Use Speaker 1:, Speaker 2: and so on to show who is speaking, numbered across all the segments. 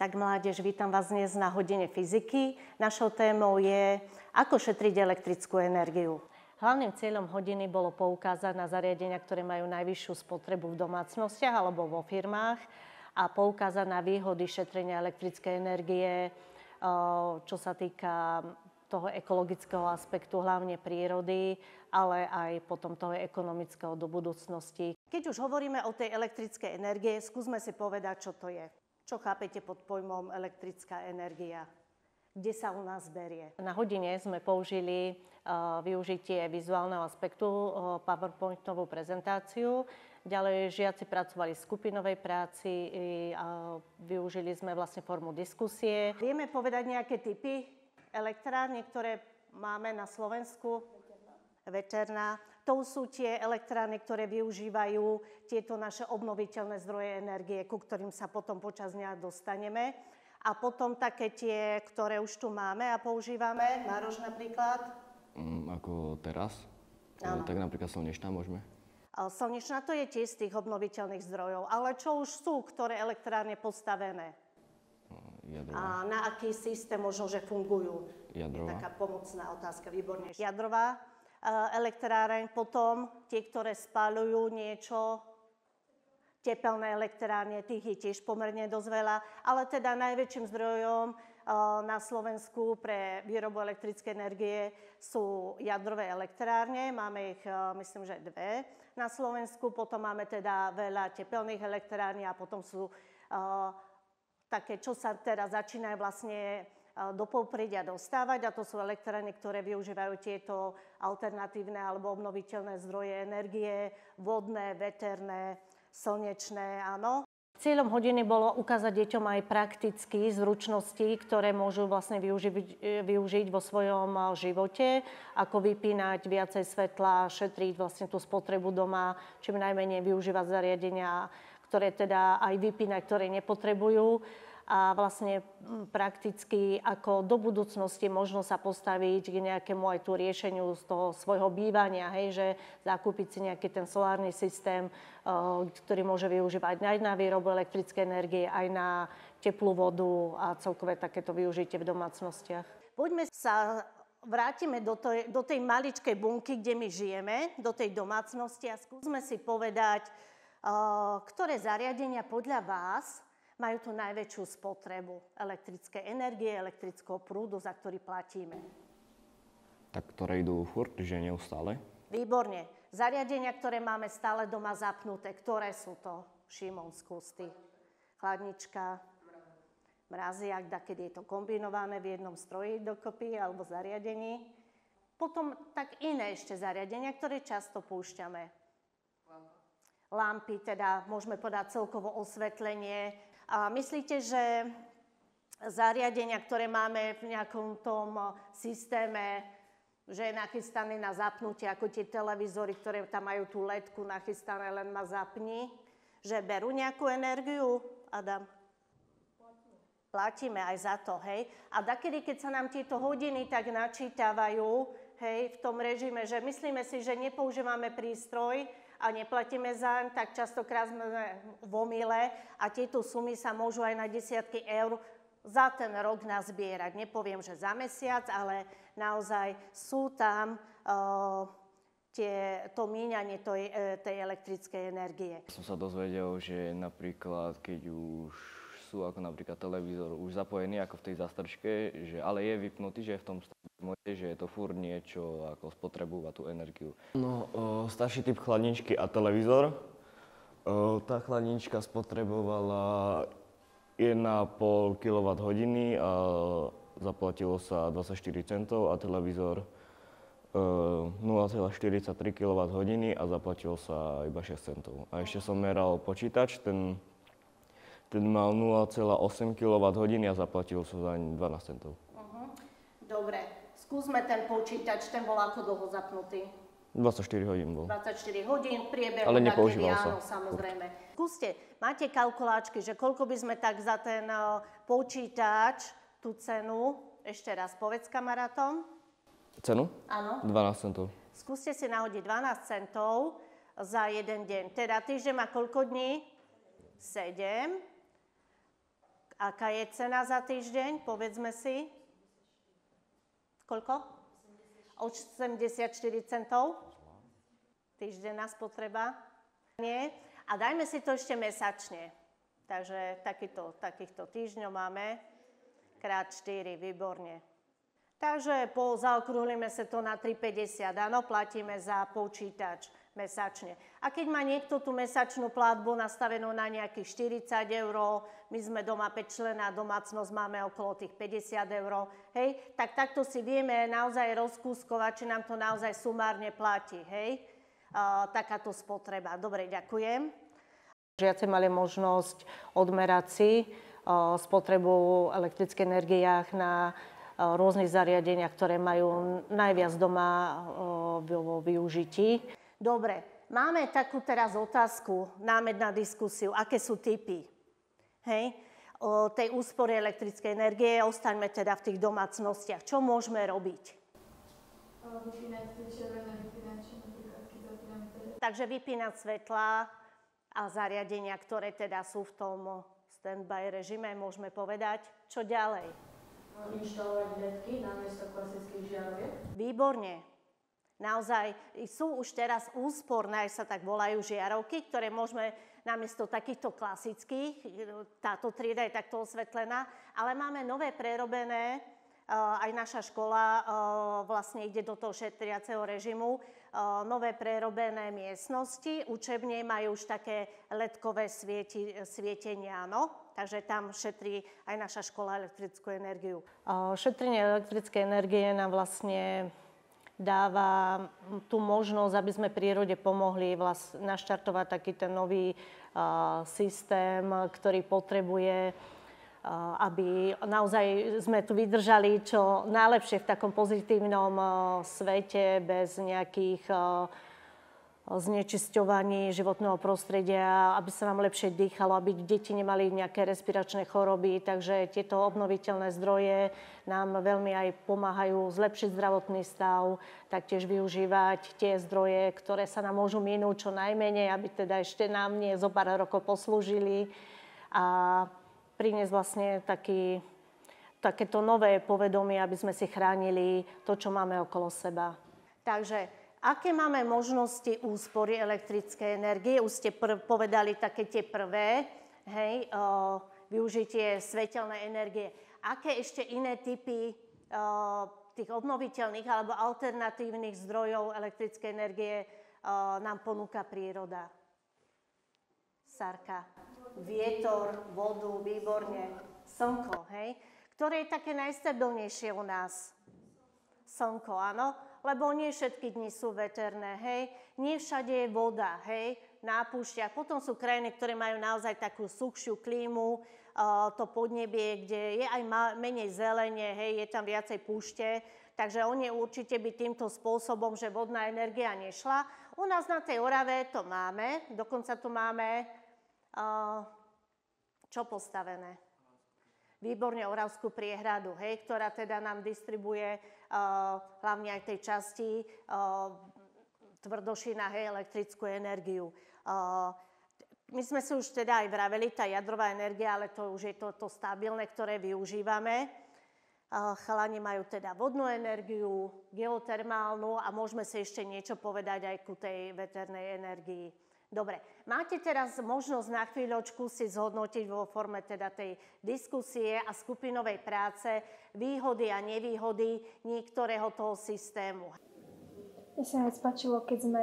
Speaker 1: Tak mládež, vítam vás dnes na hodine fyziky. Našou témou je, ako šetriť elektrickú energiu. Hlavným cieľom hodiny bolo poukázať na zariadenia, ktoré majú najvyššiu spotrebu v domácnostiach alebo vo firmách a poukázať na výhody šetrenia elektrickej energie, čo sa týka toho ekologického aspektu, hlavne prírody, ale aj potom toho ekonomického do budúcnosti. Keď už hovoríme o tej elektrickej energie, skúsme si povedať, čo to je. Čo chápete pod pojmom elektrická energia? Kde sa u nás berie? Na hodine sme použili využitie vizuálneho aspektu, PowerPointovú prezentáciu. Ďalej žiaci pracovali v skupinovej práci a využili sme vlastne formu diskusie. Vieme povedať nejaké typy elektrárne, ktoré máme na Slovensku? Veterná. To sú tie elektrárne, ktoré využívajú tieto naše obnoviteľné zdroje energie, ku ktorým sa potom počas dňa dostaneme. A potom také tie, ktoré už tu máme a používame. Mároš napríklad?
Speaker 2: Ako teraz?
Speaker 1: Áno.
Speaker 2: Tak napríklad slnečná môžeme.
Speaker 1: Slnečná to je tiež z tých obnoviteľných zdrojov. Ale čo už sú, ktoré elektrárne postavené?
Speaker 2: Jadrová.
Speaker 1: A na aký systém možno, že fungujú?
Speaker 2: Jadrová.
Speaker 1: Je taká pomocná otázka, výborne. Jadrová elektráreň, potom tie, ktoré spaľujú niečo, tepelné elektrárne, tých je tiež pomerne dosť veľa, ale teda najväčším zdrojom na Slovensku pre výrobu elektrickej energie sú jadrové elektrárne. Máme ich, myslím, že dve na Slovensku, potom máme teda veľa tepelných elektrární a potom sú také, čo sa teraz začínajú vlastne do popredia dostávať, a to sú elektrárne, ktoré využívajú tieto alternatívne alebo obnoviteľné zdroje energie, vodné, veterné, slnečné, áno. Cieľom hodiny bolo ukázať deťom aj prakticky zručnosti, ktoré môžu vlastne využiť vo svojom živote, ako vypínať viacej svetla, šetriť vlastne tú spotrebu doma, čím najmenej využívať zariadenia, ktoré teda aj vypínať, ktoré nepotrebujú. A vlastne prakticky ako do budúcnosti možno sa postaviť k nejakému aj tú riešeniu z toho svojho bývania, hej, že zakúpiť si nejaký ten solárny systém, ktorý môže využívať aj na výrobu elektrickej energie, aj na teplú vodu a celkové takéto využitie v domácnostiach. Vrátime do tej maličkej bunky, kde my žijeme, do tej domácnosti a skúsme si povedať, ktoré zariadenia podľa vás majú tú najväčšiu spotrebu elektrickej energie, elektrického prúdu, za ktorý platíme.
Speaker 2: Tak ktoré idú furt, že neustále?
Speaker 1: Výborne. Zariadenia, ktoré máme stále doma zapnuté, ktoré sú to? Šimon, skús ty. Chladnička, mraziak, dakedy je to kombinované v jednom stroji dokopy alebo zariadení. Potom tak iné ešte zariadenia, ktoré často púšťame. Lampy, teda môžeme povedať celkovo osvetlenie. A myslíte, že zariadenia, ktoré máme v nejakom tom systéme, že je nachystané na zapnutie, ako tie televízory, ktoré tam majú tú ledku nachystané, len ma zapni, že berú nejakú energiu, Adam? Platíme aj za to, hej? A dakedy, keď sa nám tieto hodiny tak načítavajú, hej, v tom režime, že myslíme si, že nepoužívame prístroj, a neplatíme zaň, tak častokrát sme v omyle a tieto sumy sa môžu aj na desiatky eur za ten rok nazbierať. Nepoviem, že za mesiac, ale naozaj sú tam to míňanie tej elektrickej energie.
Speaker 2: Som sa dozvedel, že napríklad, keď už sú ako napríklad televízor už zapojený ako v tej zastrčke, že ale je vypnutý, že je v tom mode, že je to furt niečo ako spotrebúva tú energiu. No, starší typ chladničky a televízor. Tá chladnička spotrebovala 1,5 kWh a zaplatilo sa 24 centov a televízor 0,43 kWh a zaplatilo sa iba 6 centov. A ešte som meral počítač, ten mal 0,8 kWh a zaplatilo sa za 12 centov.
Speaker 1: Dobre, skúsme ten počítač, ten bol ako dlho zapnutý?
Speaker 2: 24 hodín bol.
Speaker 1: 24 hodín, priebehu,
Speaker 2: ale nepoužíval sa.
Speaker 1: Áno, samozrejme. Skúste, máte kalkulačky, že koľko by sme tak za ten počítač, tú cenu, ešte raz povedz kamarátom.
Speaker 2: Cenu?
Speaker 1: Áno.
Speaker 2: 12 centov.
Speaker 1: Skúste si nahodiť 12 centov za jeden deň. Teda týždeň má koľko dní? 7. Aká je cena za týždeň? Povedzme si. Koľko? 84 centov. Týždenná spotreba. Nie. A dajme si to ešte mesačne. Takže takýchto týždňov máme krát 4, výborne. Takže zaokrúhlime sa to na 3,50. Áno, platíme za počítač mesačne. A keď má niekto tú mesačnú platbu nastavenú na nejakých 40 eur, my sme doma 5-členná domácnosť, máme okolo tých 50 eur, hej, tak takto si vieme naozaj rozkúskovať, či nám to naozaj sumárne platí, hej, takáto spotreba. Dobre, ďakujem. Žiaci mali možnosť odmerať si spotrebu elektrickej energiách na rôznych zariadeniach, ktoré majú najviac doma vo využití. Dobre, máme takú teraz otázku, námed na diskusiu, aké sú typy, hej, tej úspory elektrickej energie. Ostaňme teda v tých domácnostiach. Čo môžeme robiť? Takže vypínať svetlá a zariadenia, ktoré teda sú v tom stand-by režime, môžeme povedať. Čo ďalej?
Speaker 3: Inštalovať ledky namiesto klasických žiaroviek.
Speaker 1: Výborne. Naozaj sú už teraz úsporné, sa tak volajú, žiarovky, ktoré môžeme namiesto takýchto klasických, táto trieda je takto osvetlená, ale máme nové prerobené, aj naša škola vlastne ide do toho šetriaceho režimu, nové prerobené miestnosti, učebne majú už také ledkové svietenia, no? Takže tam šetrí aj naša škola elektrickú energiu. Šetrenie elektrickej energie nám vlastne dáva tú možnosť, aby sme prírode pomohli naštartovať taký ten nový systém, ktorý potrebuje, aby naozaj sme tu vydržali čo najlepšie v takom pozitívnom svete, bez nejakých znečisťovaní životného prostredia, aby sa nám lepšie dýchalo, aby deti nemali nejaké respiračné choroby. Takže tieto obnoviteľné zdroje nám veľmi aj pomáhajú zlepšiť zdravotný stav, taktiež využívať tie zdroje, ktoré sa nám môžu minúť čo najmenej, aby teda ešte nám nie zo pár rokov poslúžili a priniesť vlastne takéto nové povedomie, aby sme si chránili to, čo máme okolo seba. Takže aké máme možnosti úspory elektrickej energie? Už ste povedali také tie prvé, hej, využitie svetelnej energie. Aké ešte iné typy tých obnoviteľných alebo alternatívnych zdrojov elektrickej energie nám ponúka príroda? Sarka. Vietor, vodu, výborne. Slnko, hej. Ktoré je také najstabilnejšie u nás? Slnko, áno. Lebo nie všetky dni sú veterné, hej. Nie všade je voda, hej, na púšťach. Potom sú krajiny, ktoré majú naozaj takú suchšiu klímu, to podnebie, kde je aj menej zelenie, hej, je tam viacej púšte. Takže oni určite by týmto spôsobom, že vodná energia nešla. U nás na tej Orave to máme, dokonca tu máme čo postavené? Výborne Oravskú priehradu, hej, ktorá teda nám distribuje hlavne aj tej časti Tvrdošína, hej, elektrickú energiu. My sme si už teda aj vraveli, tá jadrová energia, ale to už je to stabilné, ktoré využívame. Chalani majú teda vodnú energiu, geotermálnu a môžeme si ešte niečo povedať aj ku tej veternej energii. Dobre, máte teraz možnosť na chvíľočku si zhodnotiť vo forme teda tej diskusie a skupinovej práce výhody a nevýhody niektorého toho systému.
Speaker 4: Mne sa najviac páčilo, keď sme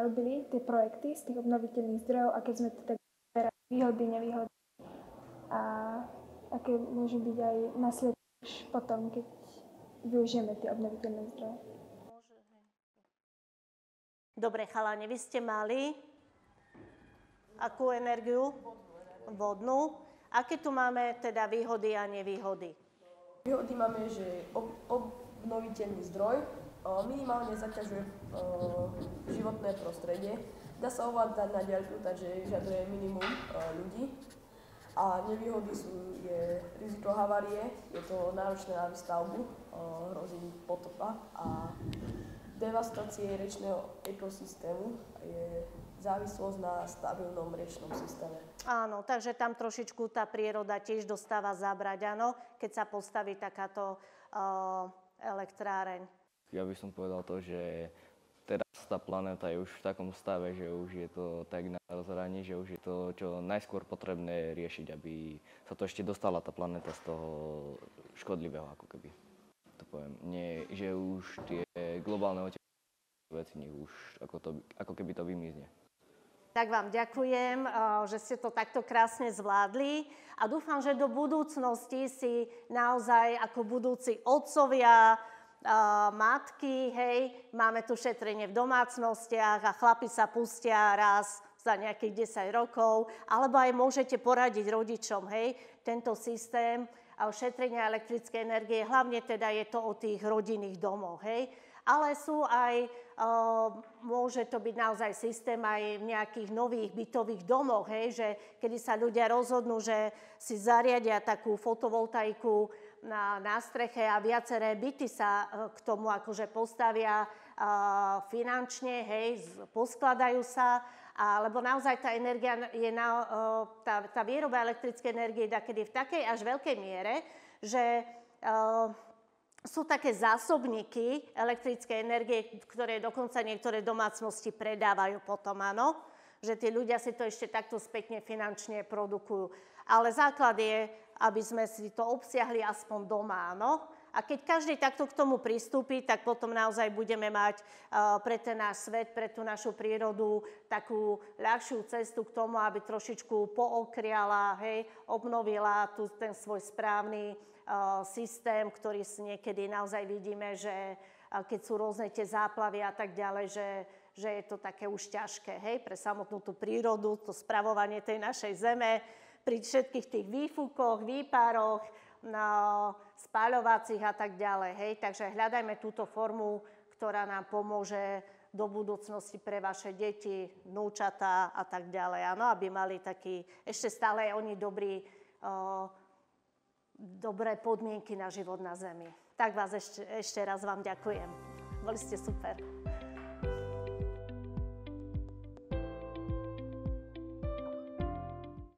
Speaker 4: robili tie projekty z tých obnoviteľných zdrojov a keď sme teda výhody, nevýhody a aké môžu byť aj následky potom, keď využijeme tie obnoviteľné zdroje.
Speaker 1: Dobre, chalani, vy ste mali akú energiu? Vodnú. Aké tu máme teda výhody a nevýhody?
Speaker 3: Výhody máme, že obnoviteľný zdroj minimálne zaťažuje životné prostredie. Dá sa ovládať na diaľku, takže žiadne minimum ľudí. A nevýhody je riziko havárie, je to náročné na výstavbu, hrozí potopa a devastácie rečného ekosystému je závislosť na stabilnom riečnom systéme.
Speaker 1: Áno, takže tam trošičku tá príroda tiež dostáva zabrať, áno, keď sa postaví takáto elektráreň.
Speaker 2: Ja by som povedal to, že teraz tá planéta je už v takom stave, že už je to tak na rozhraní, že už je to čo najskôr potrebné riešiť, aby sa to ešte dostala tá planéta z toho škodlivého, ako keby to poviem. Nie, že už tie globálne veci nech už ako keby to vymizne.
Speaker 1: Tak vám ďakujem, že ste to takto krásne zvládli a dúfam, že do budúcnosti si naozaj ako budúci otcovia, matky, hej, máme tu šetrenie v domácnostiach a chlapi sa pustia raz za nejakých 10 rokov, alebo aj môžete poradiť rodičom, hej, tento systém šetrenia elektrickej energie, hlavne teda je to o tých rodinných domoch, hej, ale sú aj, môže to byť naozaj systém aj v nejakých nových bytových domoch, hej, že kedy sa ľudia rozhodnú, že si zariadia takú fotovoltaiku na streche a viaceré byty sa k tomu akože postavia finančne, hej, poskladajú sa, lebo naozaj tá energia je tá výroba elektrickej energie dakedy v takej až veľkej miere, že sú také zásobníky elektrickej energie, ktoré dokonca niektoré domácnosti predávajú potom, áno, že tí ľudia si to ešte takto spätne finančne produkujú. Ale základ je, aby sme si to obsiahli aspoň doma, áno. A keď každý takto k tomu pristúpi, tak potom naozaj budeme mať pre ten náš svet, pre tú našu prírodu takú ľahšiu cestu k tomu, aby trošičku pookriala, hej, obnovila ten svoj správny systém, ktorý si niekedy naozaj vidíme, že keď sú rôzne tie záplavy a tak ďalej, že je to také už ťažké, hej, pre samotnú tú prírodu, to spravovanie tej našej zeme, pri všetkých tých výfukoch, výparoch, spáľovacích a tak ďalej, hej. Takže hľadajme túto formu, ktorá nám pomôže do budúcnosti pre vaše deti, vnúčatá a tak ďalej, áno, aby mali taký, ešte stále oni dobré podmienky na život na Zemi. Tak vás ešte raz vám ďakujem. Boli ste super.